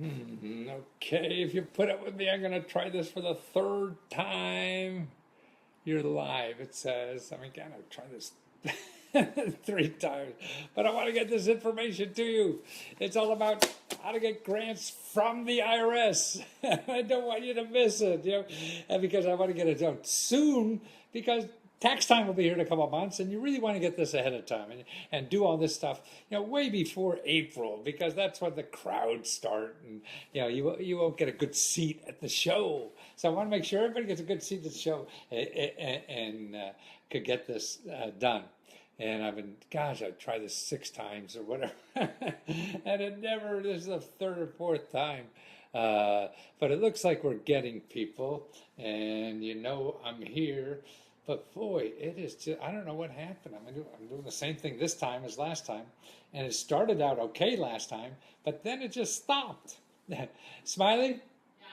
Okay, if you put up with me, I'm going to try this for the third time. You're live, it says. I'm going to try this 3 times. But I want to get this information to you. It's all about how to get grants from the IRS. I don't want you to miss it, and because I want to get it done soon, because tax time will be here in a couple of months, and you really want to get this ahead of time and do all this stuff, way before April, because that's when the crowds start, and you won't get a good seat at the show. So I want to make sure everybody gets a good seat at the show and could get this done. And I've tried this 6 times or whatever, and this is the 3rd or 4th time. But it looks like we're getting people, and I'm here. But boy, it is just, I don't know what happened. I'm doing the same thing this time as last time. And it started out okay last time, but then it just stopped. Smiley? Yeah,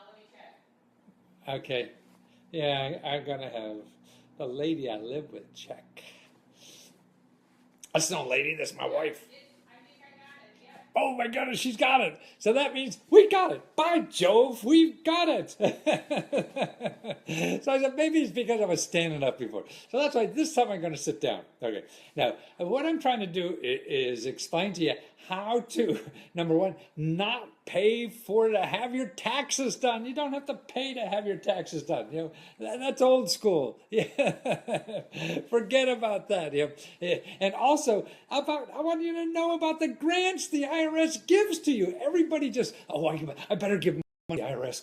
let me check. Okay. Yeah, I'm going to have the lady I live with check. That's no lady, that's my wife. I think I got it, yeah. Oh my goodness, she's got it. So that means we got it. By Jove, we've got it. So I said, maybe it's because I was standing up before. So that's why this time I'm going to sit down. Okay. Now, what I'm trying to do is explain to you how to, number one, not pay to have your taxes done. You don't have to pay to have your taxes done. That's old school. Forget about that. And also I want you to know about the grants the IRS gives to you. Everybody just, I better give money to the IRS,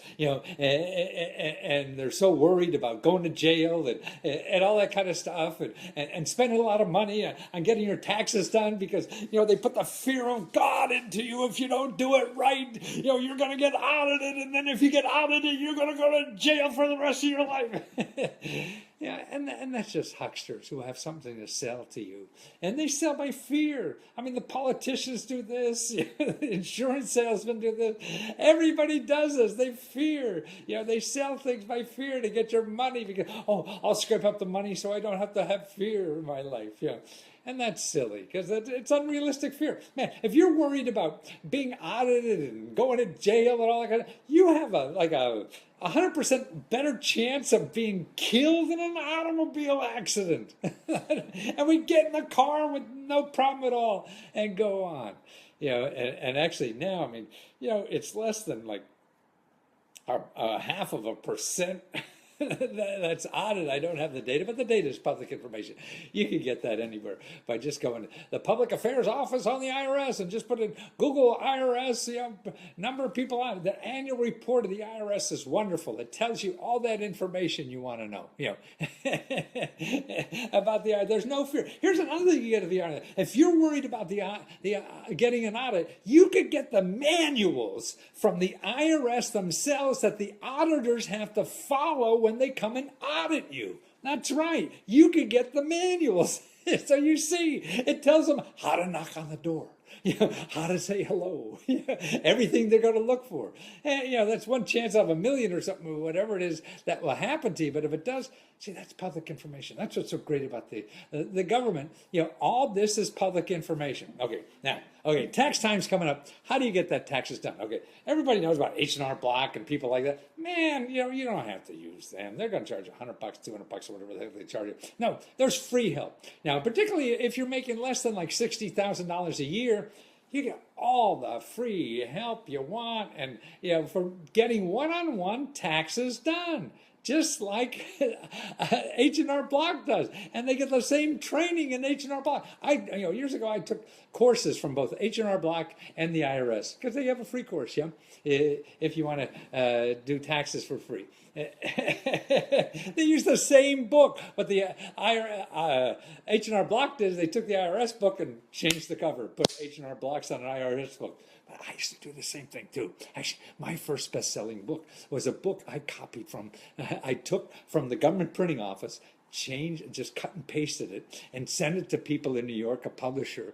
and they're so worried about going to jail and all that kind of stuff, and spending a lot of money on getting your taxes done because, they put the fear of God into you. If you don't do it right, you're going to get audited, and then if you get audited, you're going to go to jail for the rest of your life. And that's just hucksters who have something to sell to you. And they sell by fear. I mean, the politicians do this. The insurance salesmen do this. Everybody does this. They fear. They sell things by fear to get your money because, I'll scrape up the money so I don't have to have fear in my life. And that's silly because it's unrealistic fear. Man, if you're worried about being audited and going to jail and all that kind of, you have a 100% better chance of being killed in an automobile accident. And we get in the car with no problem at all and go on. And actually now, it's less than like a 0.5% that's audited. I don't have the data, but the data is public information. You can get that anywhere by just going to the Public Affairs Office on the IRS and just put in Google IRS, number of people on it. The annual report of the IRS is wonderful. It tells you all that information you want to know, about the IRS. There's no fear. Here's another thing you get at the IRS. If you're worried about the getting an audit, you could get the manuals from the IRS themselves that the auditors have to follow when they come and audit you. That's right. You could get the manuals. So you see, it tells them how to knock on the door, how to say hello, everything they're going to look for. And, that's one chance out of 1,000,000 or something, or whatever it is that will happen to you. But if it does, see, that's public information. That's what's so great about the government. All this is public information. Okay, tax time's coming up. How do you get that taxes done? Okay, everybody knows about H&R Block and people like that. Man, you don't have to use them. They're going to charge $100, $200, or whatever they charge you. No, there's free help. Now, particularly if you're making less than like $60,000 a year, you get all the free help you want, and for getting one-on-one taxes done, just like H&R Block does, and they get the same training in H&R Block. Years ago I took courses from both H&R Block and the IRS because they have a free course, if you want to do taxes for free. They use the same book, but the H&R Block did is they took the IRS book and changed the cover, put H&R Blocks on an IRS book. But I used to do the same thing too. Actually, my first best-selling book was a book I copied I took from the government printing office, just cut and pasted it, and sent it to people in New York, a publisher,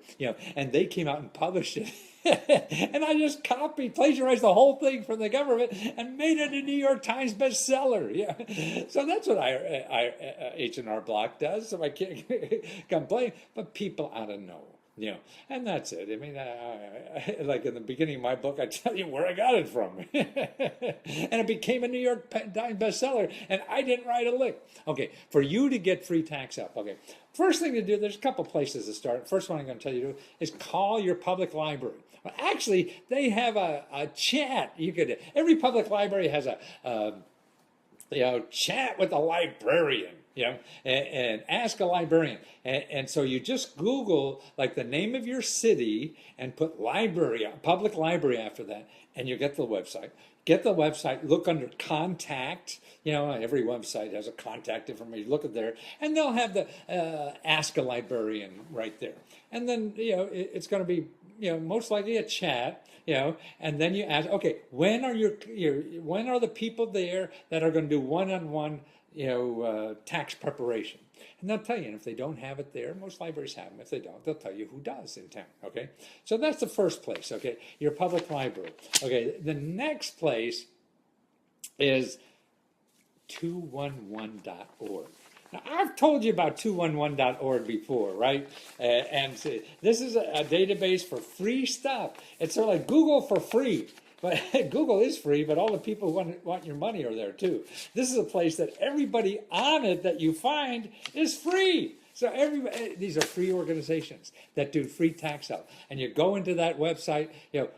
and they came out and published it. And I just plagiarized the whole thing from the government and made it a New York Times bestseller. So that's what H&R Block does. So I can't complain, but people ought to know You know, and that's it. I mean, like in the beginning of my book, I tell you where I got it from. And it became a New York Times bestseller, and I didn't write a lick. Okay, for you to get free tax help, okay, first thing to do, there's a couple places to start. First one I'm going to tell you to do is call your public library. Well, actually, they have a chat. Every public library has a chat with a librarian, and ask a librarian. And so you just Google like the name of your city and put library, public library after that, and you get the website. Get the website, look under contact. Every website has a contact information. Look at there, and they'll have the ask a librarian right there. And then, it's going to be, most likely a chat. And then you ask, okay, when are when are the people there that are going to do one-on-one, tax preparation? And they'll tell you. And if they don't have it there, most libraries have them. If they don't, they'll tell you who does in town. Okay, so that's the first place. Okay, your public library. Okay, the next place is 211.org. Now, I've told you about 211.org before, right? And this is a database for free stuff. It's sort of like Google for free. But Google is free, but all the people who want your money are there too. This is a place that everybody on it that you find is free. So these are free organizations that do free tax help. And you go into that website,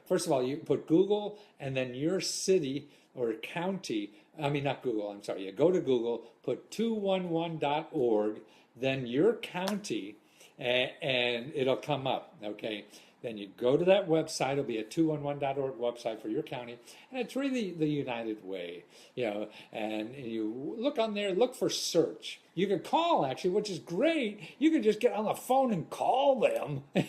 first of all, you put Google and then your city or county. Not Google, I'm sorry. You go to Google, put 211.org, then your county, and it'll come up, okay? Then you go to that website. It'll be a 211.org website for your county, and it's really the United Way, and you look on there, look for search. You can call, actually, which is great. You can just get on the phone and call them, and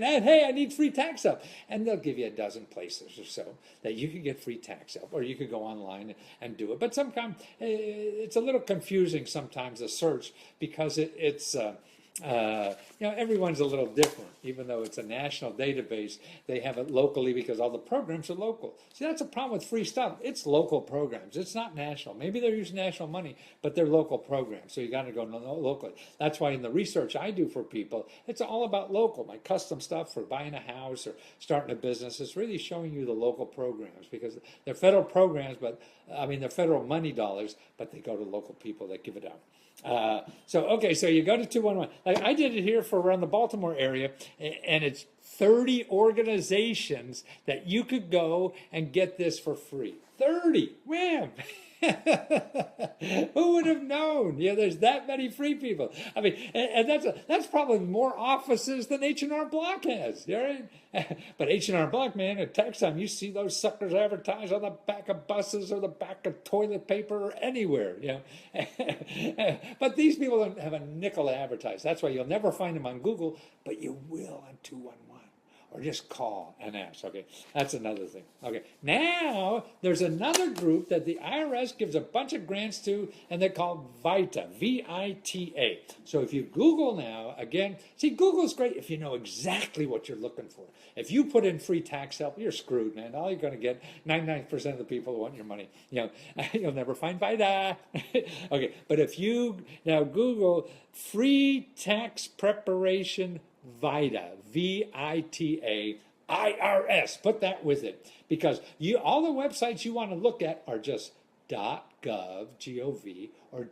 then, hey, I need free tax help. And they'll give you a dozen places or so that you can get free tax help, or you could go online and do it. But sometimes it's a little confusing sometimes, the search, because it's everyone's a little different. Even though it's a national database, they have it locally because all the programs are local. See, that's a problem with free stuff. It's local programs. It's not national. Maybe they're using national money, but they're local programs. So you got to go locally. That's why in the research I do for people, it's all about local. My custom stuff for buying a house or starting a business is really showing you the local programs, because they're federal programs, but they're federal money dollars, but they go to local people that give it out. So you go to 211. Like I did it here for around the Baltimore area, and it's 30 organizations that you could go and get this for free. 30, wham! Who would have known? There's that many free people. And that's probably more offices than H&R Block has. Right? But H&R Block, man, at tax time, you see those suckers advertised on the back of buses or the back of toilet paper or anywhere. But these people don't have a nickel to advertise. That's why you'll never find them on Google, but you will on 211. Or just call and ask. Okay, that's another thing. Okay, now there's another group that the IRS gives a bunch of grants to, and they're called VITA, V-I-T-A. So if you Google now, again, see, Google's great if you know exactly what you're looking for. If you put in free tax help, you're screwed, man. All you're going to get, 99% of the people who want your money, you'll never find VITA. Okay, but if you now Google free tax preparation VITA, V-I-T-A, IRS, put that with it, because all the websites you want to look at are just .gov, G-O-V, or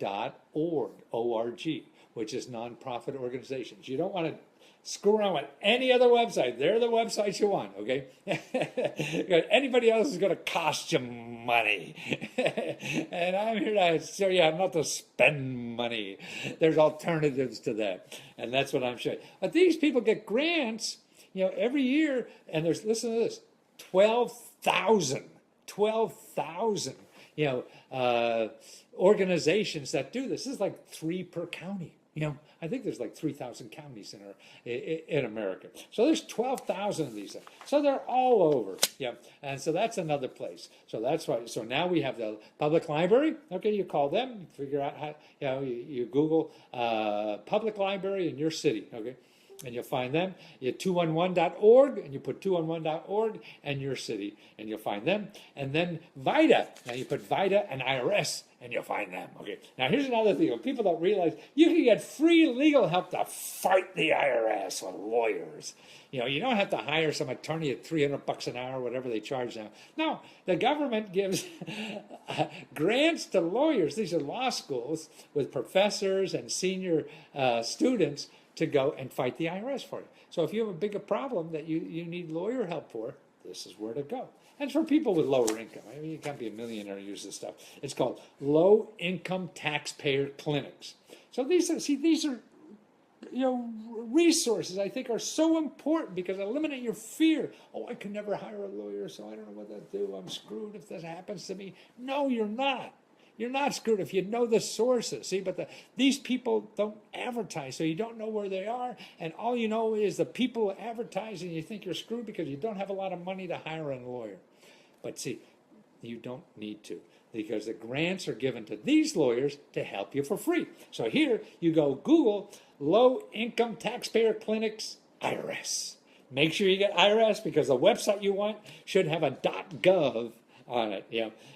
.org, O-R-G, which is nonprofit organizations. You don't want to screw around with any other website. They're the websites you want, okay? Anybody else is going to cost you money. And I'm here to show you how not to spend money. There's alternatives to that. And that's what I'm showing. But these people get grants, every year. And listen to this, 12,000, organizations that do this. This is like 3 per county. I think there's like 3,000 counties in America. So there's 12,000 of these things. So they're all over. And so that's another place. So that's why. So now we have the public library. Okay, you call them, you figure out how, you Google public library in your city. Okay. and you'll find them. You 211.org, and you put 211.org and your city, and you'll find them. And then VITA. Now you put VITA and IRS, and you'll find them. Okay. Now here's another thing. What people don't realize, you can get free legal help to fight the IRS with lawyers. You don't have to hire some attorney at $300 an hour, whatever they charge now. No, the government gives grants to lawyers. These are law schools with professors and senior students to go and fight the IRS for you. So if you have a bigger problem that you need lawyer help for, this is where to go. And it's for people with lower income. I mean, you can't be a millionaire and use this stuff. It's called low income taxpayer clinics. So these are resources I think are so important because eliminate your fear. Oh, I can never hire a lawyer, so I don't know what to do. I'm screwed if this happens to me. No, you're not. You're not screwed if you know the sources. See, but these people don't advertise, so you don't know where they are, and all you know is the people advertising. You think you're screwed because you don't have a lot of money to hire a lawyer. But see, you don't need to, because the grants are given to these lawyers to help you for free. So here you go Google low income taxpayer clinics IRS. Make sure you get IRS because the website you want should have a .gov on it,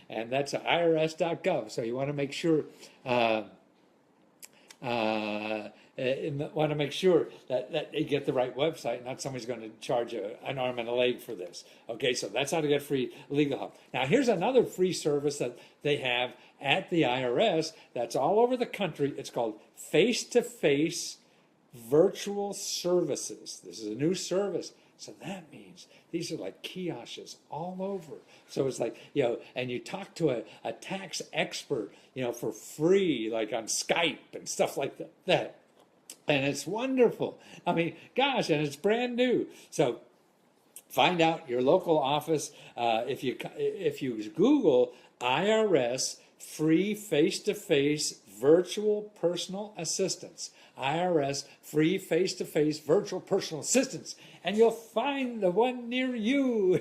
and that's irs.gov. So you want to make sure that you get the right website, not somebody's going to charge an arm and a leg for this. Okay, so that's how to get free legal help. Now here's another free service that they have at the IRS that's all over the country. It's called face-to-face virtual services. This is a new service. So that means these are like kiosks all over. So it's like, and you talk to a tax expert, for free, like on Skype and stuff like that. And it's wonderful. I mean, gosh, and it's brand new. So find out your local office. If you Google IRS free face-to-face virtual personal assistance, IRS free face-to-face virtual personal assistance, and you'll find the one near you.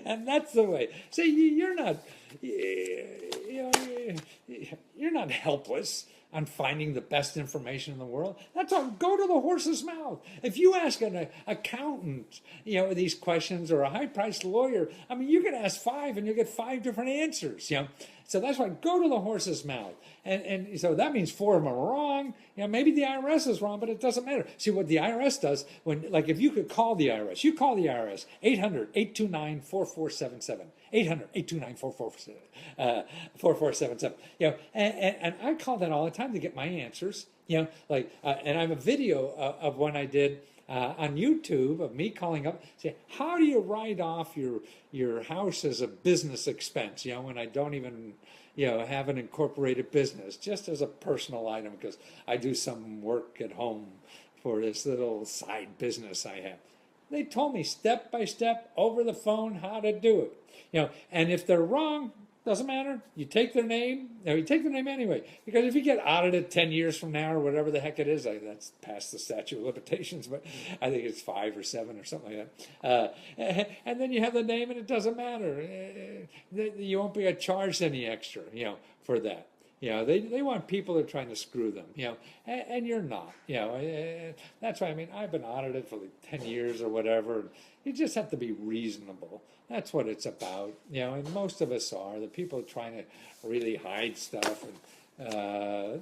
And that's the way. See, you're not helpless on finding the best information in the world. That's all. Go to the horse's mouth. If you ask an accountant, these questions, or a high-priced lawyer, I mean, you can ask 5 and you'll get 5 different answers. So that's why go to the horse's mouth. And so that means 4 of them are wrong. Maybe the IRS is wrong, but it doesn't matter. See, what the IRS does, if you could call the IRS, you call the IRS, 800-829-4477. 800-829-4477. And I call that all the time to get my answers. And I have a video of one I did on YouTube of me calling up, say, how do you write off your house as a business expense? When I don't even have an incorporated business, just as a personal item, because I do some work at home for this little side business I have. They told me step by step over the phone how to do it. And if they're wrong, doesn't matter. You take their name. You take their name anyway. Because if you get audited 10 years from now or whatever the heck it is, that's past the statute of limitations, but I think it's 5 or 7 or something like that. And then you have the name and it doesn't matter. You won't be charged any extra, for that. They want people that are trying to screw them, and you're not, That's why, I mean, I've been audited for like 10 years or whatever. You just have to be reasonable. That's what it's about, and most of us are. The people trying to really hide stuff, and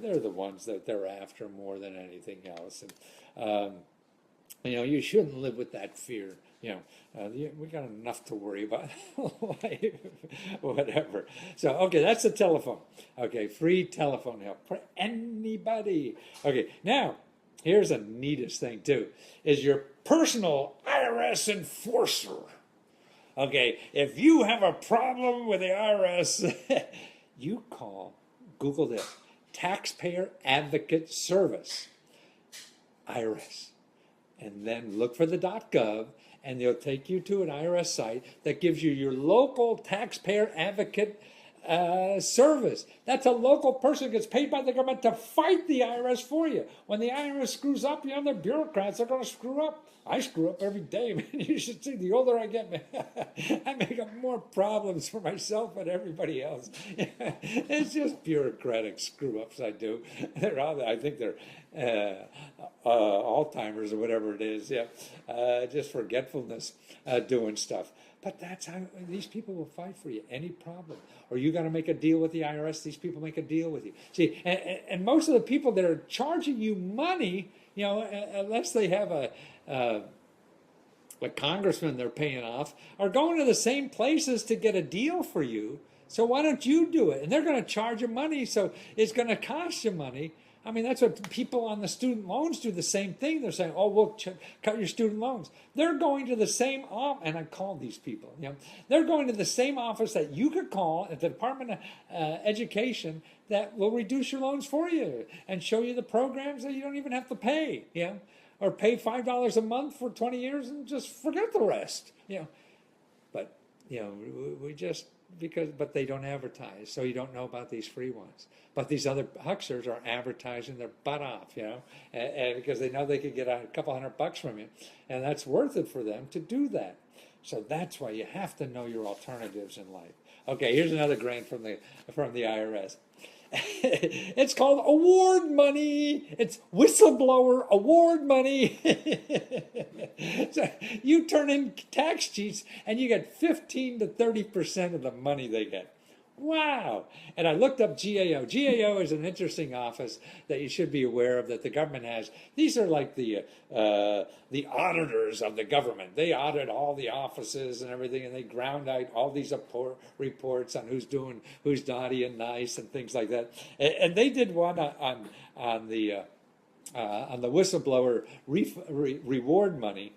they're the ones that they're after more than anything else. And, you shouldn't live with that fear. We got enough to worry about. Whatever. So, okay, that's the telephone. Okay, free telephone help for anybody. Okay, now, here's the neatest thing, too, is your personal IRS enforcer. Okay, if you have a problem with the IRS, you Google this, Taxpayer Advocate Service, IRS. And then look for the .gov, and they'll take you to an IRS site that gives you your local taxpayer advocate service. That's a local person who gets paid by the government to fight the IRS for you. When the IRS screws up, you know, the bureaucrats are going to screw up. I screw up every day, man. You should see, the older I get, man, I make up more problems for myself and everybody else. It's just bureaucratic screw-ups I do. I think they're Alzheimer's or whatever it is, yeah. Just forgetfulness doing stuff. But that's how these people will fight for you, any problem. Or you got to make a deal with the IRS, these people make a deal with you. See, and most of the people that are charging you money, you know, unless they have a congressman they're paying off, are going to the same places to get a deal for you. So why don't you do it? And they're going to charge you money, so it's going to cost you money. I mean, that's what people on the student loans do, the same thing. They're saying, oh, we'll cut your student loans. They're going to the same office, and I called these people, you know, they're going to the same office that you could call at the Department of Education that will reduce your loans for you and show you the programs that you don't even have to pay, you know, or pay $5 a month for 20 years and just forget the rest, you know. But, you know, we just... but they don't advertise, so you don't know about these free ones. But these other hucksters are advertising their butt off, you know, and because they know they could get a couple $100 from you, and that's worth it for them to do that. So that's why you have to know your alternatives in life. Okay, here's another grant from the IRS. It's called award money. It's whistleblower award money. So you turn in tax sheets and you get 15 to 30% of the money they get. Wow. And I looked up GAO. GAO is an interesting office that you should be aware of that the government has. These are like the auditors of the government. They audit all the offices and everything, and they ground out all these reports on who's naughty and nice and things like that. And they did one on the whistleblower reward money.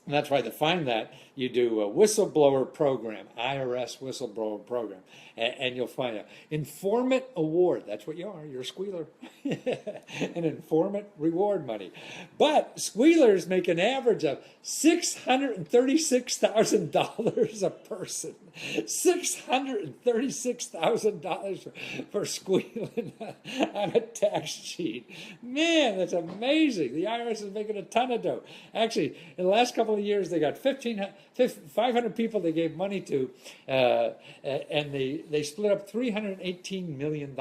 And that's why to find that, you do a whistleblower program, IRS whistleblower program, and you'll find an informant award. That's what you are. You're a squealer. An informant reward money. But squealers make an average of $636,000 a person. $636,000 for squealing on a tax sheet. Man, that's amazing. The IRS is making a ton of dough. Actually, in the last couple of years, they got 500 people they gave money to, and they split up $318 million.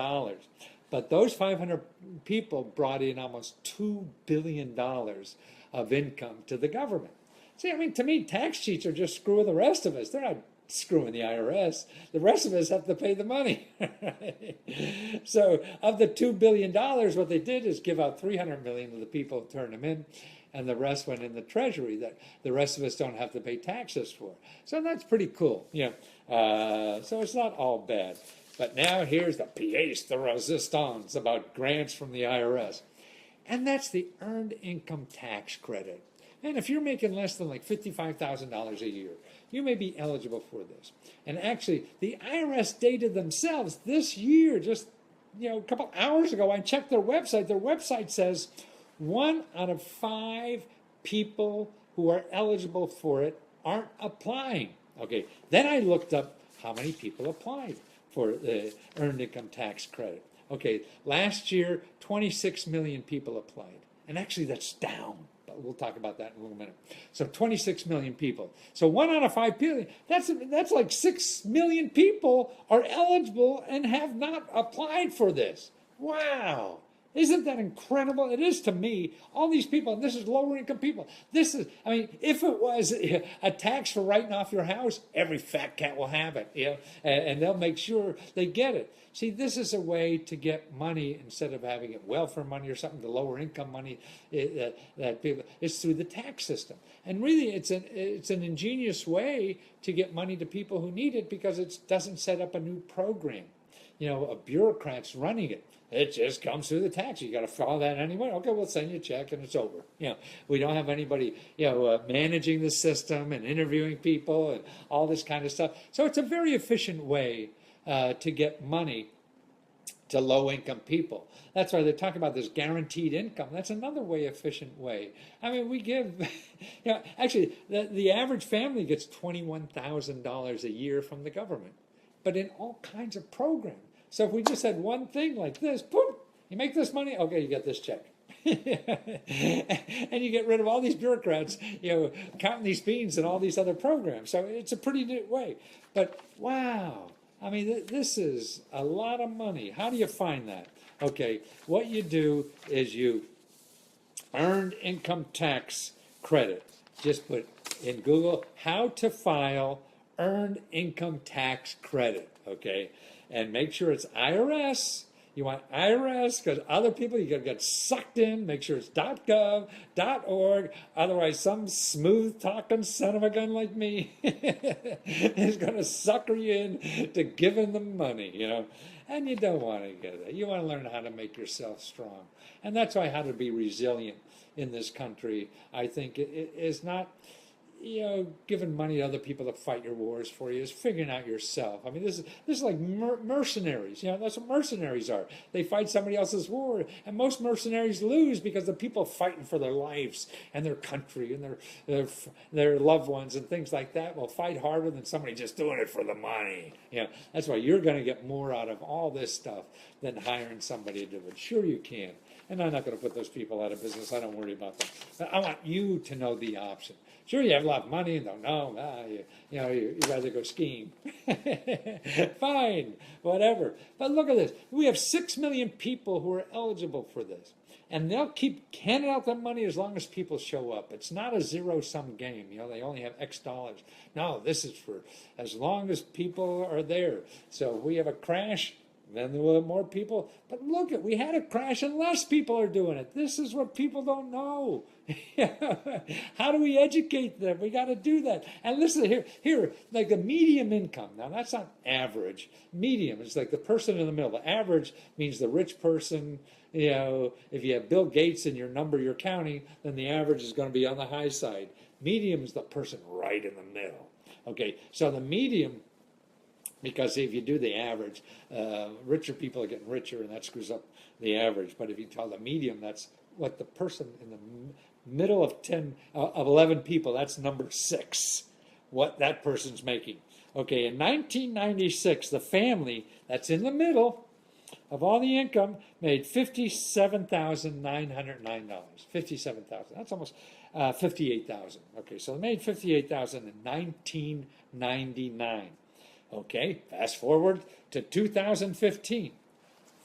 But those 500 people brought in almost $2 billion of income to the government. See, I mean, to me, tax sheets are just screwing the rest of us. They're not screwing the IRS. The rest of us have to pay the money. So of the $2 billion, what they did is give out $300 million to the people who turned them in, and the rest went in the treasury that the rest of us don't have to pay taxes for. So that's pretty cool. You know, so it's not all bad. But now here's the pièce de résistance about grants from the IRS. And that's the Earned Income Tax Credit. And if you're making less than like $55,000 a year, you may be eligible for this. And actually, the IRS data themselves this year, just a couple hours ago, I checked their website. Their website says 1 out of 5 people who are eligible for it aren't applying. Okay, then I looked up how many people applied for the Earned Income Tax Credit. Okay, last year, 26 million people applied. And actually, that's down. But we'll talk about that in a little minute. So 26 million people. So 1 out of 5 people, that's like 6 million people are eligible and have not applied for this. Wow. Isn't that incredible? It is to me. All these people, and this is lower income people. This is, I mean, if it was a tax for writing off your house, every fat cat will have it, and they'll make sure they get it. See, this is a way to get money instead of having it welfare money or something, the lower income money that people, it's through the tax system. And really, it's an ingenious way to get money to people who need it because it doesn't set up a new program. A bureaucrat's running it. It just comes through the tax. You got to follow that anyway. Okay, we'll send you a check and it's over. We don't have anybody, managing the system and interviewing people and all this kind of stuff. So it's a very efficient way to get money to low-income people. That's why they talk about this guaranteed income. That's another efficient way. I mean, we give, actually, the average family gets $21,000 a year from the government. but in all kinds of programs. So if we just had one thing like this, boom, you make this money, okay, you get this check. And you get rid of all these bureaucrats, counting these beans and all these other programs. So it's a pretty neat way. But wow, I mean, this is a lot of money. How do you find that? Okay, what you do is you earned income tax credit. Just put in Google how to file earned income tax credit, okay? And make sure it's IRS. You want IRS because other people, you gotta get sucked in. Make sure it's .gov, .org. Otherwise, some smooth talking son of a gun like me is gonna sucker you in to giving them money, And you don't want to get that. You want to learn how to make yourself strong, and that's why how to be resilient in this country. I think it is not giving money to other people to fight your wars for you. Is figuring out yourself. I mean, this is like mercenaries. That's what mercenaries are. They fight somebody else's war, and most mercenaries lose because the people fighting for their lives and their country and their loved ones and things like that will fight harder than somebody just doing it for the money. That's why you're going to get more out of all this stuff than hiring somebody to do it. Sure, you can. And I'm not going to put those people out of business. I don't worry about them. But I want you to know the option. Sure, you have a lot of money and don't know. You'd rather go skiing. Fine, whatever. But look at this. We have 6 million people who are eligible for this. And they'll keep handing out that money as long as people show up. It's not a zero-sum game. They only have X dollars. No, this is for as long as people are there. So if we have a crash, then there will have more people. But look, we had a crash and less people are doing it. This is what people don't know. How do we educate them? We got to do that. And listen, here, like the medium income. Now, that's not average. Medium is like the person in the middle. The average means the rich person. If you have Bill Gates in your number you're counting, then the average is going to be on the high side. Medium is the person right in the middle. Okay, so the medium, because if you do the average, richer people are getting richer, and that screws up the average. But if you tell the medium, that's what the person in the middle of 11 people, that's number 6, what that person's making. Okay, in 1996, the family that's in the middle of all the income made $57,909. $57,000. That's almost $58,000. Okay, so they made $58,000 in 1999. Okay, fast forward to 2015,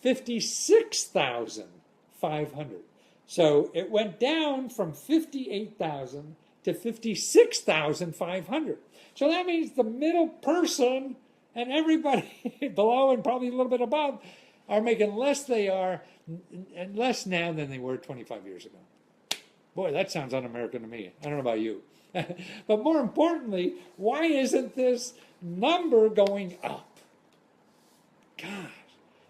56,500. So it went down from 58,000 to 56,500. So that means the middle person and everybody below and probably a little bit above are making less now than they were 25 years ago. Boy, that sounds un-American to me. I don't know about you. But more importantly, why isn't this number going up? Gosh.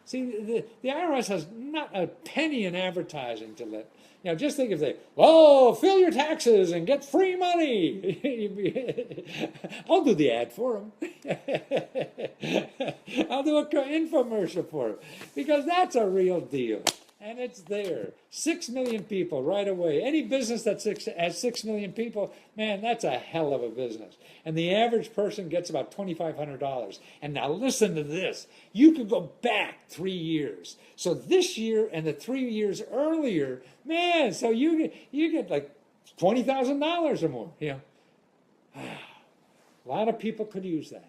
See, the IRS has not a penny in advertising to let. Just think if they, fill your taxes and get free money. I'll do the ad for them. I'll do an infomercial for them. Because that's a real deal. And it's there. 6 million people right away. Any business that has 6 million people, man, that's a hell of a business. And the average person gets about $2,500. And now listen to this. You could go back 3 years. So this year and the 3 years earlier, man, so you get like $20,000 or more. A lot of people could use that.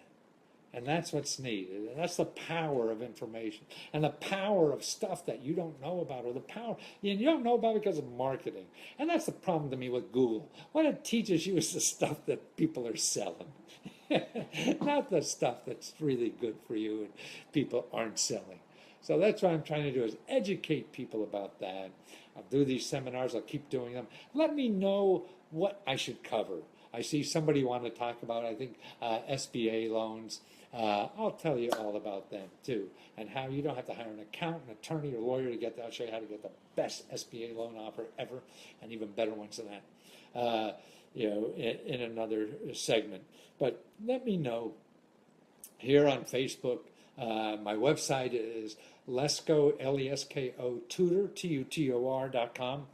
And that's what's needed. And that's the power of information and the power of stuff that you don't know about, or the power you don't know about because of marketing. And that's the problem to me with Google. What it teaches you is the stuff that people are selling, not the stuff that's really good for you and people aren't selling. So that's what I'm trying to do, is educate people about that. I'll do these seminars. I'll keep doing them. Let me know what I should cover. I see somebody want to talk about, I think, SBA loans. I'll tell you all about them too, and how you don't have to hire an accountant, attorney, or lawyer to get that. I'll show you how to get the best SBA loan offer ever, and even better ones than that. In another segment. But let me know here on Facebook. My website is Lesko, Lesko Tutor, TUTOR.com.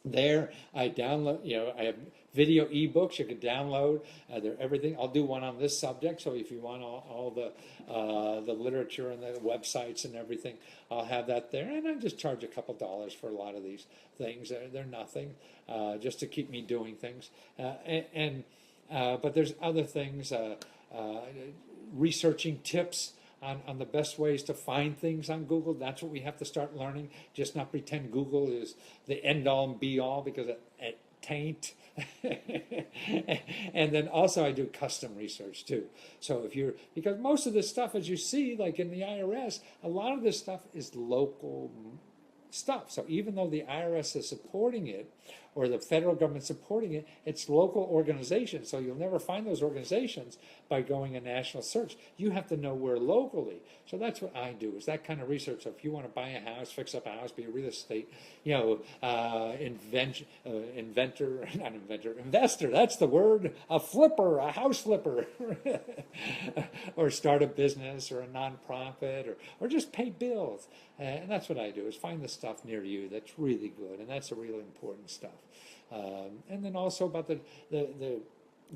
There I download. I have video ebooks you can download. They're everything. I'll do one on this subject. So if you want all the literature and the websites and everything, I'll have that there. And I just charge a couple dollars for a lot of these things. They're nothing, just to keep me doing things. But there's other things, researching tips on the best ways to find things on Google. That's what we have to start learning. Just not pretend Google is the end all and be all, because it tain't. And then also I do custom research too. So because most of this stuff, as you see, like in the IRS, a lot of this stuff is local stuff. So even though the IRS is supporting it, or the federal government supporting it, it's local organizations. So you'll never find those organizations by going a national search. You have to know where locally. So that's what I do, is that kind of research. So if you want to buy a house, fix up a house, be a real estate, investor, that's the word, a flipper, a house flipper, or start a business or a nonprofit, or just pay bills. And that's what I do, is find the stuff near you that's really good, and that's the really important stuff. And then also about the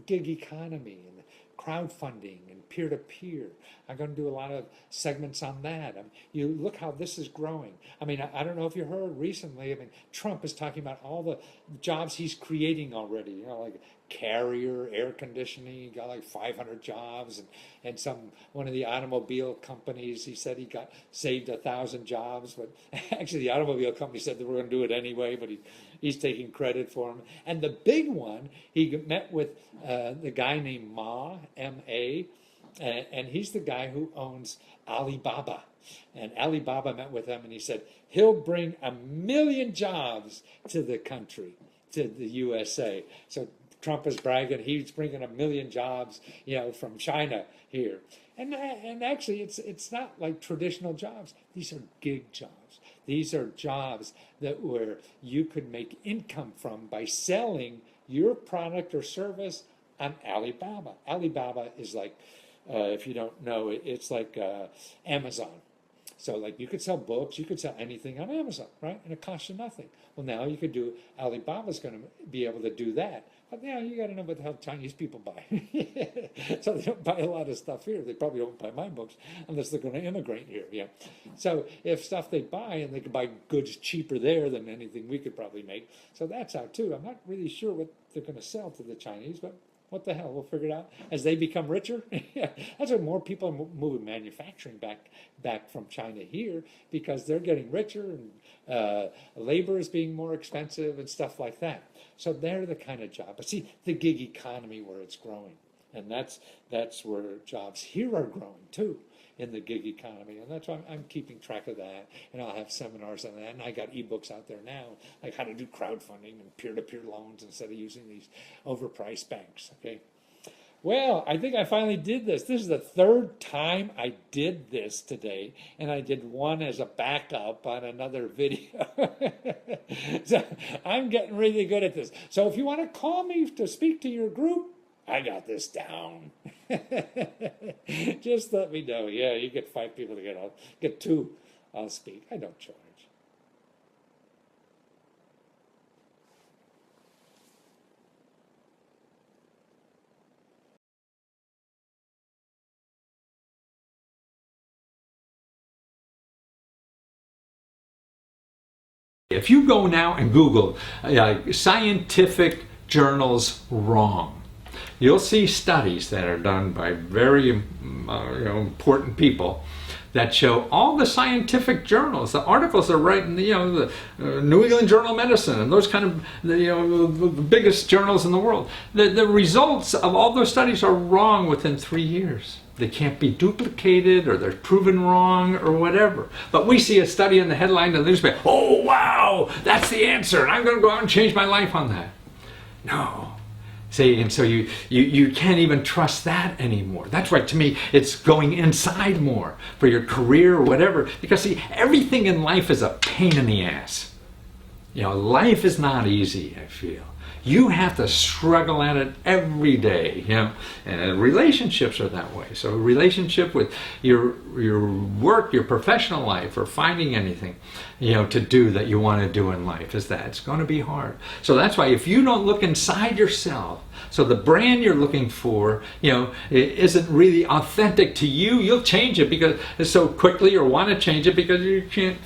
gig economy and crowdfunding and peer-to-peer. I'm going to do a lot of segments on that. You look how this is growing. I mean, I don't know if you heard recently, Trump is talking about all the jobs he's creating already, like Carrier, air conditioning, he got like 500 jobs, and one of the automobile companies, he said he saved 1,000 jobs, but actually the automobile company said they were going to do it anyway, but he's taking credit for them. And the big one, he met with the guy named Ma, M-A, and he's the guy who owns Alibaba. And Alibaba met with him, and he said he'll bring 1 million jobs to the country, to the USA. So Trump is bragging he's bringing 1 million jobs, from China here. And actually, it's not like traditional jobs. These are gig jobs. These are jobs where you could make income from by selling your product or service on Alibaba. Alibaba is like, if you don't know, it's like Amazon. So like you could sell books, you could sell anything on Amazon, right? And it costs you nothing. Well, now you could do, Alibaba's going to be able to do that. But now you got to know what the hell Chinese people buy. So they don't buy a lot of stuff here. They probably don't buy my books unless they're going to immigrate here. Yeah. So if stuff they buy, and they can buy goods cheaper there than anything we could probably make. So that's out too. I'm not really sure what they're going to sell to the Chinese, but what the hell, we'll figure it out as they become richer. That's why more people are moving manufacturing back from China here, because they're getting richer, and labor is being more expensive and stuff like that. So they're the kind of job. But see, the gig economy where it's growing, and that's where jobs here are growing too, in the gig economy. And that's why I'm keeping track of that, and I'll have seminars on that. And I got ebooks out there now, like how to do crowdfunding and peer-to-peer loans instead of using these overpriced banks. Okay. Well, I think I finally did this. This is the third time I did this today, and I did one as a backup on another video. So I'm getting really good at this. So if you want to call me to speak to your group, I got this down. Just let me know. Yeah, you get 5 people to get 2. I'll speak. I don't charge. If you go now and Google scientific journals wrong, you'll see studies that are done by very important people that show all the scientific journals, the articles are right in the New England Journal of Medicine and those kind of the biggest journals in the world. The results of all those studies are wrong within 3 years. They can't be duplicated, or they're proven wrong, or whatever. But we see a study in the headline of the newspaper. Oh, wow, that's the answer, and I'm going to go out and change my life on that. No. See, and so you can't even trust that anymore. That's why, to me, it's going inside more for your career or whatever. Because, see, everything in life is a pain in the ass. Life is not easy, I feel. You have to struggle at it every day, you know. And relationships are that way. So a relationship with your work, your professional life, or finding anything, you know, to do that you want to do in life is that it's going to be hard. So that's why if you don't look inside yourself, so the brand you're looking for, you know, it isn't really authentic to you, you'll change it because so quickly, or want to change it because you can't,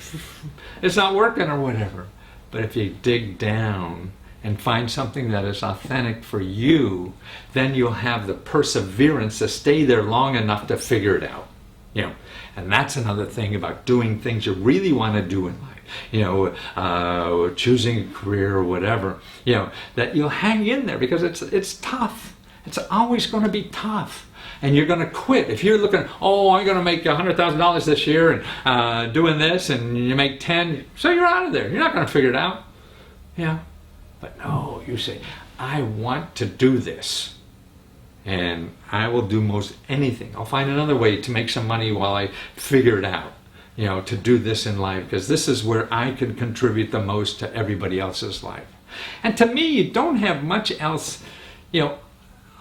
it's not working or whatever. But if you dig down and find something that is authentic for you, then you'll have the perseverance to stay there long enough to figure it out. You know, and that's another thing about doing things you really want to do in life. You know, choosing a career or whatever. You know, that you'll hang in there because it's tough. It's always going to be tough. And you're going to quit. If you're looking, oh, I'm going to make $100,000 this year and doing this, and you make 10, so you're out of there. You're not going to figure it out. Yeah. But no, you say, I want to do this. And I will do most anything. I'll find another way to make some money while I figure it out. You know, to do this in life, because this is where I can contribute the most to everybody else's life. And to me, you don't have much else, you know,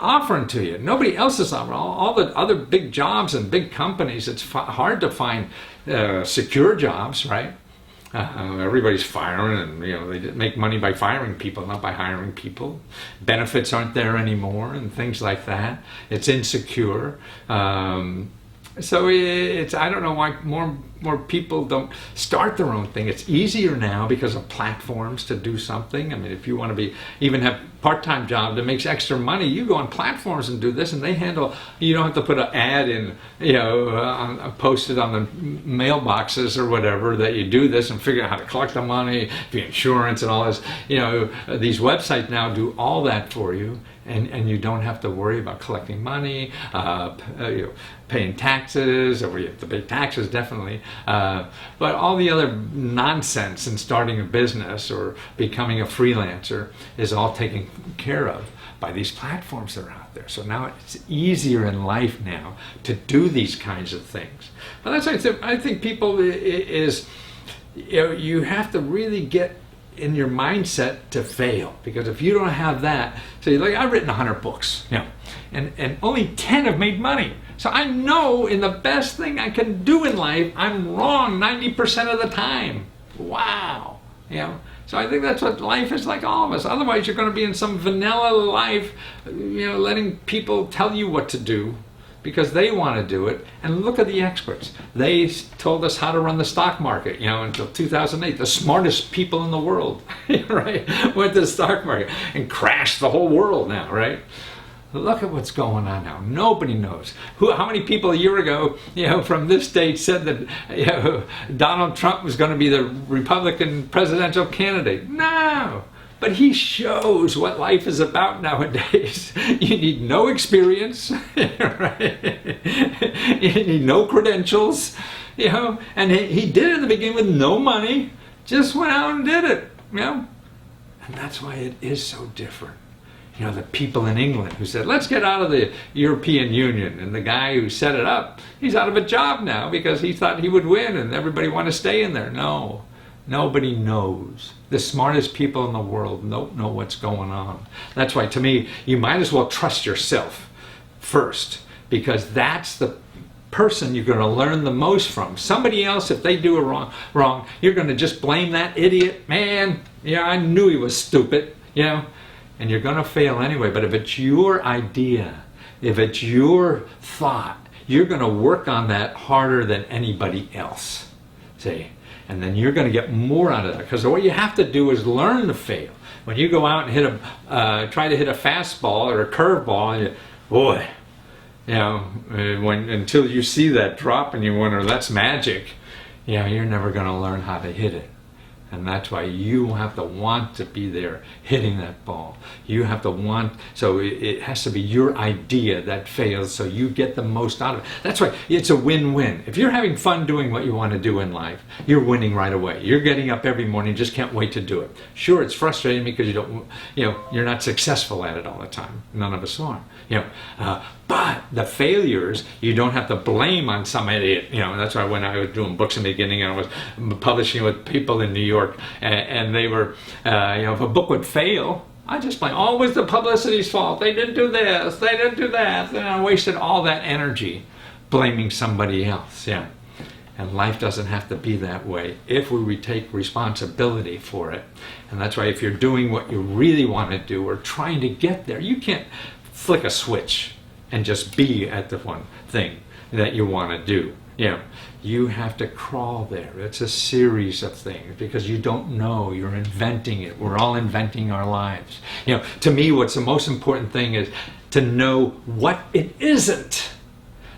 offering to you. Nobody else is offering. All the other big jobs and big companies, it's hard to find secure jobs, right? Everybody's firing, and you know, they make money by firing people, not by hiring people. Benefits aren't there anymore, and things like that. It's insecure. So it's, I don't know why more people don't start their own thing. It's easier now because of platforms to do something. I mean, if you want to even have part-time job that makes extra money, you go on platforms and do this, and they handle, you don't have to put an ad in, you know, post it on the mailboxes or whatever, that you do this and figure out how to collect the money, the insurance and all this. You know, these websites now do all that for you, and you don't have to worry about collecting money, you know, paying taxes, or you have to pay taxes definitely, but all the other nonsense in starting a business or becoming a freelancer is all taken care of by these platforms that are out there. So now it's easier in life now to do these kinds of things. But that's why I think people is, you know, you have to really get in your mindset to fail, because if you don't have that, so like I've written 100 books, you know, and only 10 have made money. So I know in the best thing I can do in life, I'm wrong 90% of the time. Wow. You know, so I think that's what life is like, all of us. Otherwise, you're going to be in some vanilla life, you know, letting people tell you what to do because they want to do it. And look at the experts. They told us how to run the stock market, you know, until 2008. The smartest people in the world, right, went to the stock market and crashed the whole world now, right? Look at what's going on now. Nobody knows. How many people a year ago, you know, from this state said that, you know, Donald Trump was going to be the Republican presidential candidate? No. But he shows what life is about nowadays. You need no experience, right? You need no credentials, you know. And he did it in the beginning with no money. Just went out and did it, you know. And that's why it is so different. You know, the people in England who said, let's get out of the European Union. And the guy who set it up, he's out of a job now because he thought he would win and everybody wanted to stay in there. No, nobody knows. The smartest people in the world don't know what's going on. That's why, to me, you might as well trust yourself first, because that's the person you're going to learn the most from. Somebody else, if they do it wrong, you're going to just blame that idiot. Man, yeah, I knew he was stupid, you know. And you're going to fail anyway. But if it's your idea, if it's your thought, you're going to work on that harder than anybody else. See? And then you're going to get more out of it. Because what you have to do is learn to fail. When you go out and hit try to hit a fastball or a curveball, and boy, you know, until you see that drop and you wonder, that's magic, you know, you're never going to learn how to hit it. And that's why you have to want to be there hitting that ball. You have to want, so it has to be your idea that fails so you get the most out of it. That's why it's a win-win. If you're having fun doing what you want to do in life, you're winning right away. You're getting up every morning, just can't wait to do it. Sure, it's frustrating because you don't, you know, you're not successful at it all the time. None of us are. You know, but the failures, you don't have to blame on some idiot. You know, that's why when I was doing books in the beginning, I was publishing with people in New York, and they were, you know, if a book would fail, I just blame, oh, it was the publicity's fault. They didn't do this, they didn't do that. And I wasted all that energy blaming somebody else. Yeah. And life doesn't have to be that way if we take responsibility for it. And that's why if you're doing what you really want to do or trying to get there, you can't flick a switch and just be at the one thing that you want to do. You have to crawl there. It's a series of things because you don't know. You're inventing it. We're all inventing our lives. To me, what's the most important thing is to know what it isn't.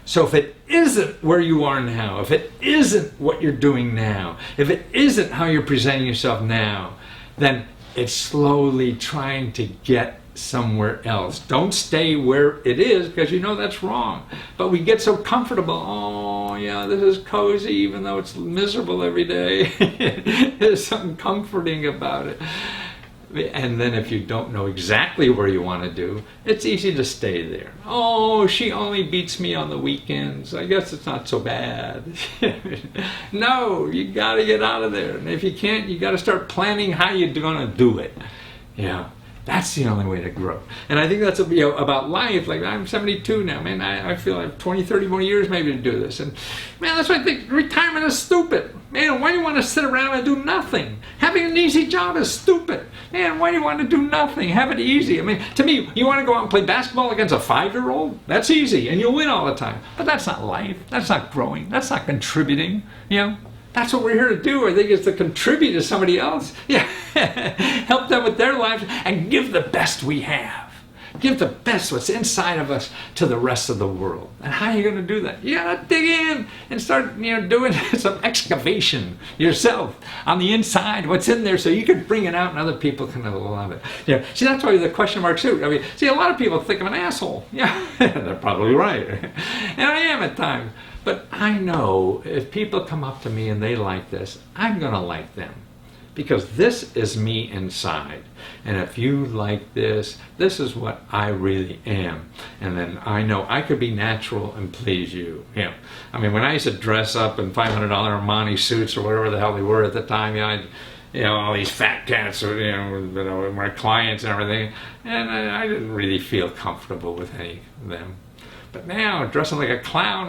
So if it isn't where you are now, if it isn't what you're doing now, if it isn't how you're presenting yourself now, then it's slowly trying to get somewhere else. Don't stay where it is because you know that's wrong. But we get so comfortable. Oh, yeah, this is cozy even though it's miserable every day. There's something comforting about it. And then if you don't know exactly where you want to do, it's easy to stay there. Oh, she only beats me on the weekends. I guess it's not so bad. No, you got to get out of there. And if you can't, you got to start planning how you're going to do it. That's the only way to grow. And I think that's about life. Like, I'm 72 now, man. I feel like 20, 30 more years maybe to do this. And man, that's why I think retirement is stupid. Man, why do you want to sit around and do nothing? Having an easy job is stupid. Man, why do you want to do nothing? Have it easy. I mean, to me, you want to go out and play basketball against a 5-year-old? That's easy, and you'll win all the time. But that's not life. That's not growing. That's not contributing. That's what we're here to do. I think it's to contribute to somebody else. Help them with their lives and give the best we have. Give the best what's inside of us to the rest of the world. And how are you going to do that? You got to dig in and start, doing some excavation yourself on the inside, what's in there, so you can bring it out and other people can love it. See, that's why the question mark suit. I mean, see, a lot of people think I'm an asshole. Yeah, they're probably right. And I am at times. But I know if people come up to me and they like this, I'm going to like them. Because this is me inside. And if you like this, this is what I really am. And then I know I could be natural and please you. I mean, when I used to dress up in $500 Armani suits or whatever the hell they were at the time, all these fat cats, with my clients and everything, and I didn't really feel comfortable with any of them. But now, dressing like a clown,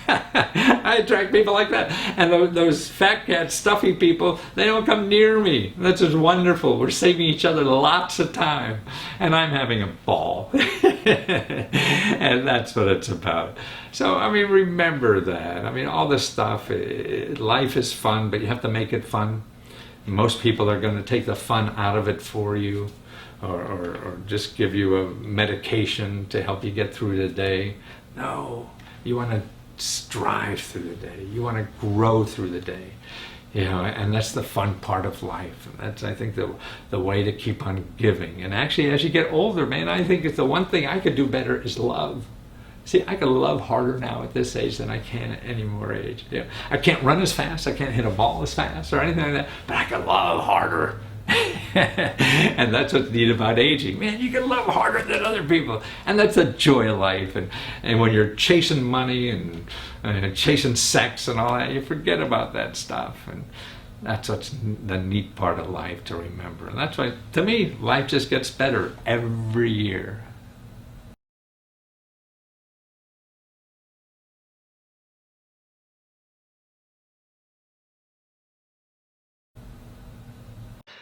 I attract people like that. And those fat cat stuffy people, they don't come near me. That's just wonderful. We're saving each other lots of time. And I'm having a ball. And that's what it's about. So, I mean, remember that. I mean, all this stuff, life is fun, but you have to make it fun. Most people are going to take the fun out of it for you. Or just give you a medication to help you get through the day. No, you want to strive through the day. You want to grow through the day. And that's the fun part of life. And that's, I think, the way to keep on giving. And actually, as you get older, man, I think it's the one thing I could do better is love. See, I can love harder now at this age than I can at any more age. I can't run as fast. I can't hit a ball as fast or anything like that. But I can love harder. And that's what's neat about aging. Man, you can love harder than other people. And that's the joy of life. And when you're chasing money and chasing sex and all that, you forget about that stuff. And that's what's the neat part of life to remember. And that's why, to me, life just gets better every year.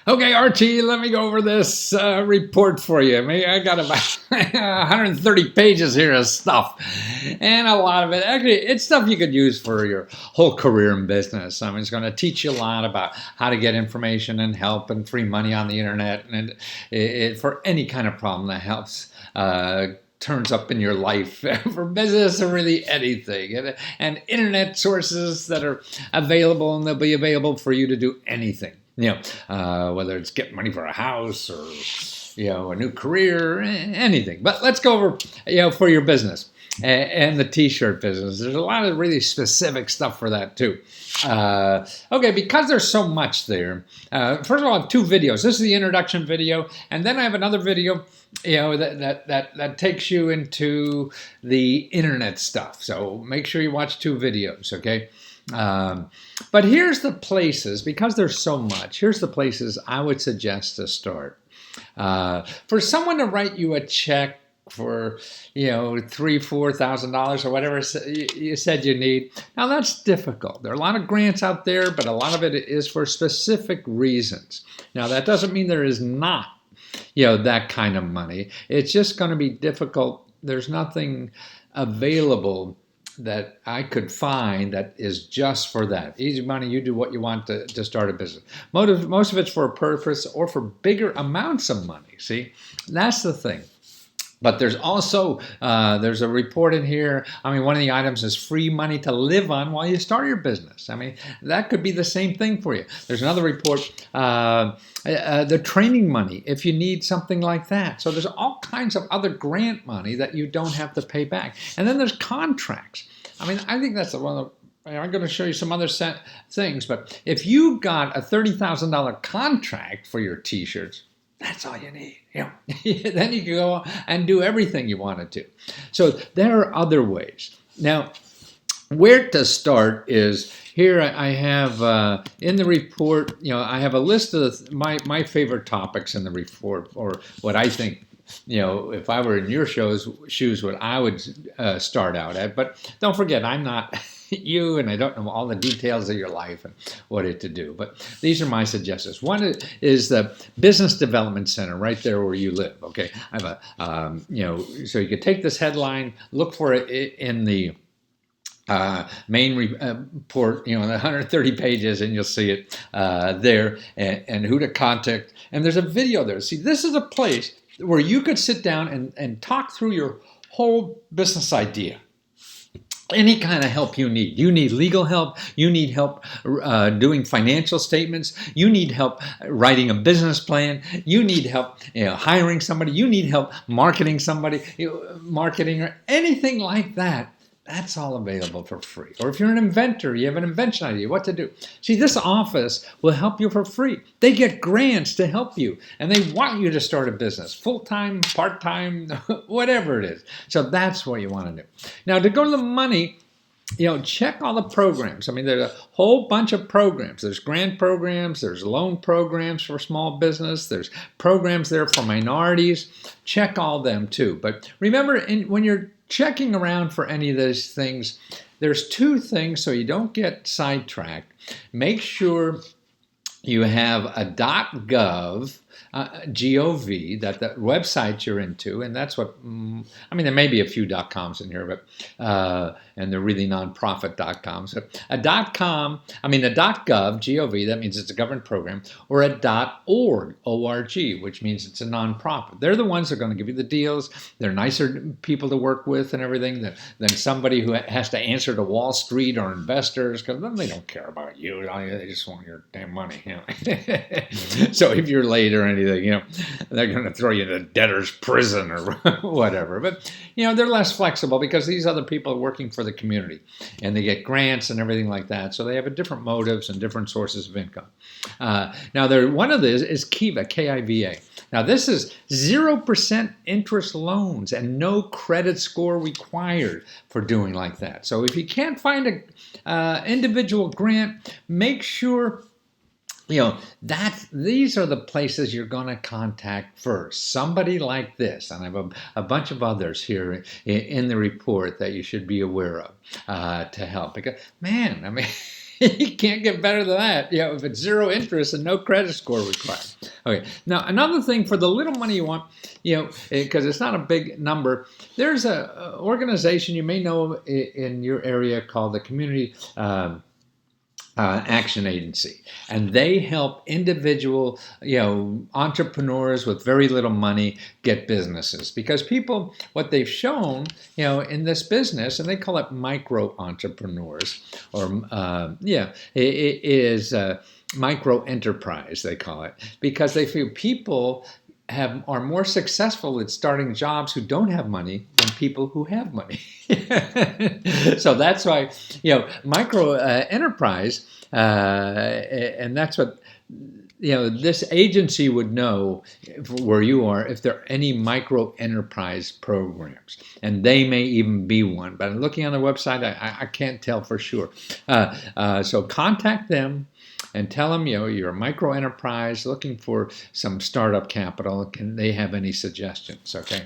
Okay, Archie, let me go over this report for you. I got about 130 pages here of stuff. And a lot of it, actually, it's stuff you could use for your whole career in business. I mean, it's going to teach you a lot about how to get information and help and free money on the internet. And it for any kind of problem that helps. Turns up in your life for business or really anything. And internet sources that are available, and they'll be available for you to do anything. Whether it's get money for a house or, a new career, anything. But let's go over, for your business and the t-shirt business. There's a lot of really specific stuff for that too. Okay, because there's so much there. First of all, I have 2 videos. This is the introduction video, and then I have another video, that takes you into the internet stuff. So make sure you watch 2 videos, okay? But here's the places, because there's so much, here's the places I would suggest to start. For someone to write you a check for, $3,000-4,000 or whatever you said you need. Now that's difficult. There are a lot of grants out there, but a lot of it is for specific reasons. Now that doesn't mean there is not, that kind of money. It's just going to be difficult. There's nothing available that I could find that is just for that. Easy money, you do what you want to start a business. Most of it's for a purpose or for bigger amounts of money. See, that's the thing. But there's also, there's a report in here. One of the items is free money to live on while you start your business. That could be the same thing for you. There's another report, the training money, if you need something like that. So there's all kinds of other grant money that you don't have to pay back. And then there's contracts. I think that's one of the, I'm going to show you some other things, but if you got a $30,000 contract for your t-shirts, that's all you need. Then you can go and do everything you wanted to. So there are other ways. Now, where to start is here. I have in the report. I have a list of my favorite topics in the report, or what I think. If I were in your shoes, what I would start out at. But don't forget, I'm not you, and I don't know all the details of your life and what to do. But these are my suggestions. One is the Business Development Center right there where you live. Okay, I have a so you could take this headline, look for it in the main report, the 130 pages, and you'll see it there, and who to contact. And there's a video there. See, this is a place where you could sit down and talk through your whole business idea. Any kind of help you need. You need legal help. You need help doing financial statements. You need help writing a business plan. You need help hiring somebody. You need help marketing somebody, marketing or anything like that. That's all available for free. Or if you're an inventor, you have an invention idea, what to do. See, this office will help you for free. They get grants to help you, and they want you to start a business, full-time, part-time, whatever it is. So that's what you want to do. Now, to go to the money, check all the programs. There's a whole bunch of programs. There's grant programs. There's loan programs for small business. There's programs there for minorities. Check all them too. But remember, when you're checking around for any of those things, there's two things so you don't get sidetracked. Make sure you have a .gov, G-O-V, that website you're into, and that's what, there may be a few .coms in here, but and they're really nonprofit.coms. So a .com, a .gov, G-O-V, that means it's a government program, or a .org, O-R-G, which means it's a nonprofit. They're the ones that are going to give you the deals. They're nicer people to work with and everything than somebody who has to answer to Wall Street or investors, because then they don't care about you. They just want your damn money. So if you're late or anything, they're going to throw you in a debtor's prison or whatever. But, they're less flexible because these other people are working for the community and they get grants and everything like that. So they have different motives and different sources of income. Now, one of these is Kiva, K-I-V-A. Now, this is 0% interest loans and no credit score required for doing like that. So if you can't find an individual grant, make sure these are the places you're going to contact first. Somebody like this, and I have a bunch of others here in the report that you should be aware of to help. Because, man, you can't get better than that. If it's zero interest and no credit score required. Okay. Now, another thing for the little money you want, because it's not a big number, there's a organization you may know in your area called the Community Action Agency, and they help individual, entrepreneurs with very little money get businesses, because people, what they've shown, in this business, and they call it micro entrepreneurs, or it is micro enterprise, they call it, because they feel people are more successful at starting jobs who don't have money than people who have money. So that's why, micro enterprise, and that's what, this agency would know where you are if there are any micro enterprise programs, and they may even be one. But looking on their website, I can't tell for sure. So contact them and tell them, you're a micro enterprise looking for some startup capital. Can they have any suggestions? Okay.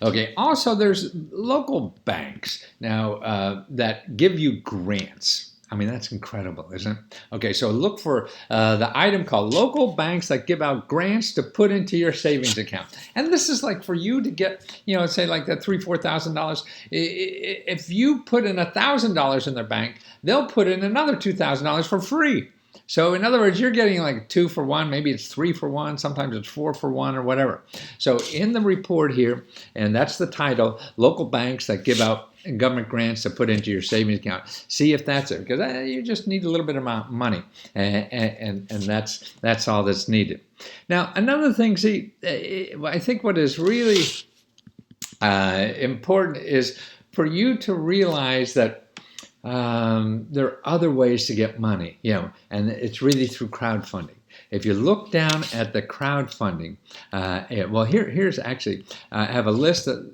Okay. Also, there's local banks now that give you grants. I mean, that's incredible, isn't it? Okay, so look for the item called local banks that give out grants to put into your savings account. And this is like for you to get, say like that $3,000-$4,000. If you put in $1,000 in their bank, they'll put in another $2,000 for free. So in other words, you're getting like 2 for 1, maybe it's 3 for 1, sometimes it's 4 for 1 or whatever. So in the report here, and that's the title, local banks that give out government grants to put into your savings account. See if that's it, because you just need a little bit of money, and that's all that's needed. Now, another thing, I think what is really important is for you to realize that there are other ways to get money, and it's really through crowdfunding. If you look down at the crowdfunding, well, here's actually, I have a list of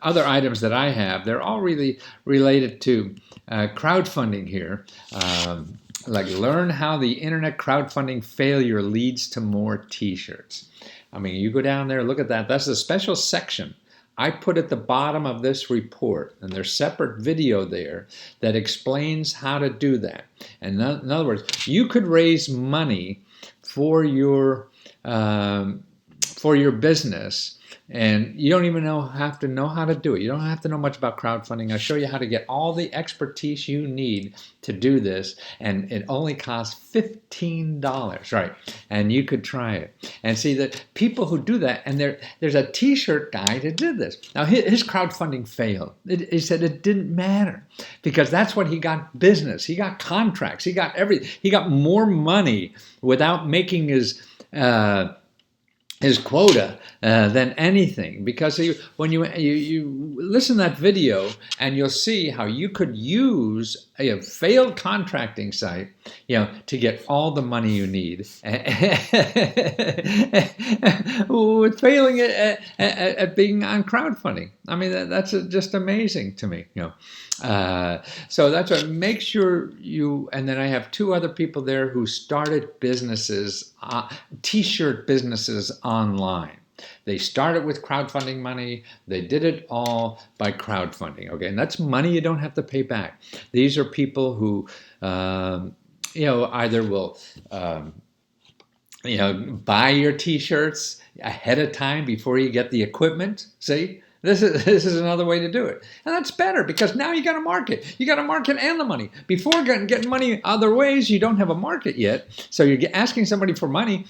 other items that I have. They're all really related to crowdfunding here. Like learn how the internet crowdfunding failure leads to more t-shirts. I mean, you go down there, look at that. That's a special section I put at the bottom of this report, and there's separate video there that explains how to do that. And in other words, you could raise money for your business, and you don't even have to know how to do it. You don't have to know much about crowdfunding. I'll show you how to get all the expertise you need to do this, and it only costs $15, right? And you could try it and see that people who do that, and there's a t-shirt guy that did this. Now his crowdfunding failed. He said it didn't matter because that's what he got business. He got contracts. He got everything. He got more money without making his quota than anything, because when you listen to that video, and you'll see how you could use a failed contracting site, to get all the money you need, with failing at being on crowdfunding. I mean, that's just amazing to me. So that's what. Make sure you. And then I have 2 other people there who started businesses, t-shirt businesses online. They started with crowdfunding money. They did it all by crowdfunding. Okay, and that's money you don't have to pay back. These are people who, either will, buy your t-shirts ahead of time before you get the equipment. See? This is another way to do it. And that's better because now you got a market. You got a market and the money. Before getting money other ways, you don't have a market yet. So you're asking somebody for money,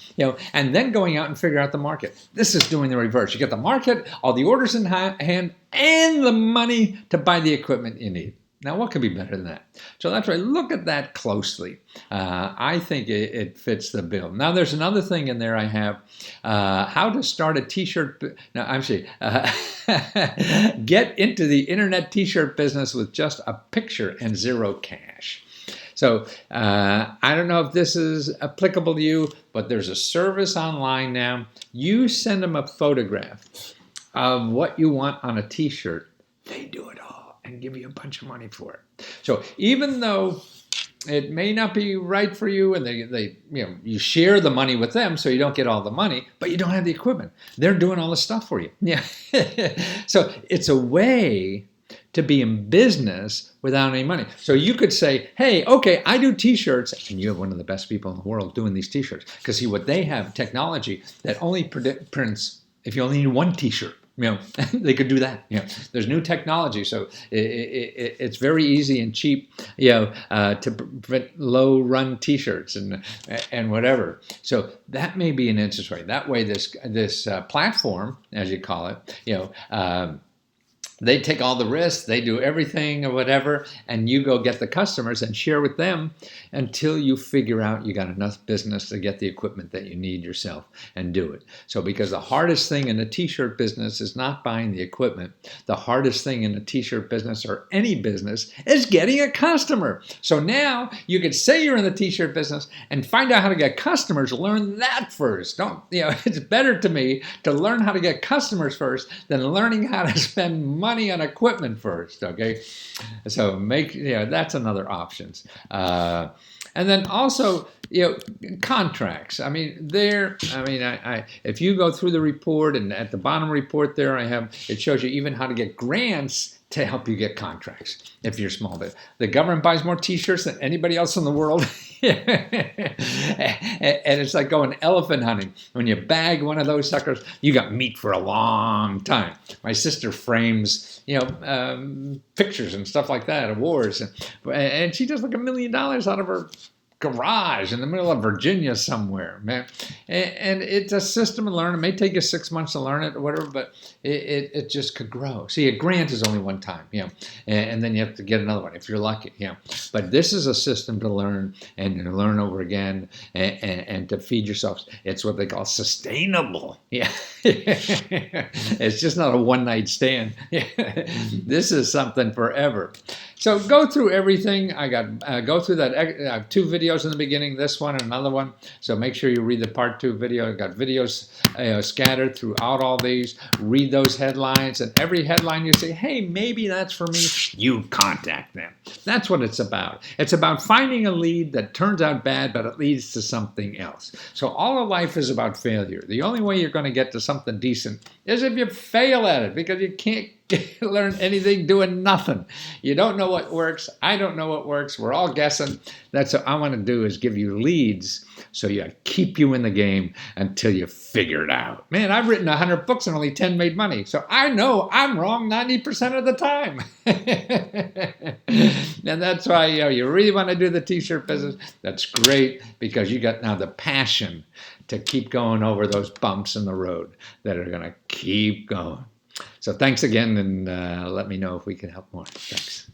and then going out and figure out the market. This is doing the reverse. You get the market, all the orders in hand, and the money to buy the equipment you need. Now, what could be better than that? So that's right. Look at that closely. I think it fits the bill. Now, there's another thing in there I have. How to start a t-shirt. Now, actually, get into the internet t-shirt business with just a picture and zero cash. So I don't know if this is applicable to you, but there's a service online now. You send them a photograph of what you want on a t-shirt. They do it all and give you a bunch of money for it. So even though it may not be right for you, and you share the money with them, so you don't get all the money, but you don't have the equipment. They're doing all the stuff for you. Yeah. So it's a way to be in business without any money. So you could say, hey, okay, I do t-shirts, and you have one of the best people in the world doing these t-shirts, because see what they have, technology that only prints if you only need one t-shirt. They could do that. There's new technology, so it's very easy and cheap, to print low-run T-shirts and whatever. So that may be an interest rate. That way, this platform, as you call it, They take all the risks, they do everything or whatever, and you go get the customers and share with them until you figure out you got enough business to get the equipment that you need yourself and do it. So because the hardest thing in the t-shirt business is not buying the equipment, the hardest thing in the t-shirt business or any business is getting a customer. So now you could say you're in the t-shirt business and find out how to get customers. Learn that first. It's better to me to learn how to get customers first than learning how to spend money on equipment first. Okay, so that's another options. And then also, contracts. If you go through the report, and at the bottom report there, it shows you even how to get grants to help you get contracts if you're small bit. The government buys more t-shirts than anybody else in the world. And it's like going elephant hunting. When you bag one of those suckers, you got meat for a long time. My sister frames, pictures and stuff like that of wars, and she does like $1 million out of her garage in the middle of Virginia somewhere, man. And it's a system to learn. It may take you 6 months to learn it or whatever, but it just could grow. See, a grant is only one time, and then you have to get another one if you're lucky, But this is a system to learn and to learn over again and to feed yourself. It's what they call sustainable. It's just not a one-night stand. This is something forever. So go through everything. Go through that. I have 2 videos in the beginning, this one and another one. So make sure you read the part 2 video. I've got videos scattered throughout all these. Read those headlines, and every headline you say, hey, maybe that's for me, you contact them. That's what it's about. It's about finding a lead that turns out bad, but it leads to something else. So all of life is about failure. The only way you're going to get to something decent is if you fail at it, because you can't learn anything doing nothing. You don't know what works. I don't know what works. We're all guessing. That's what I want to do, is give you leads so you keep you in the game until you figure it out. Man, I've written 100 books and only 10 made money. So I know I'm wrong 90% of the time. And that's why you really want to do the t-shirt business. That's great, because you got now the passion to keep going over those bumps in the road that are going to keep going. So thanks again, and let me know if we can help more. Thanks.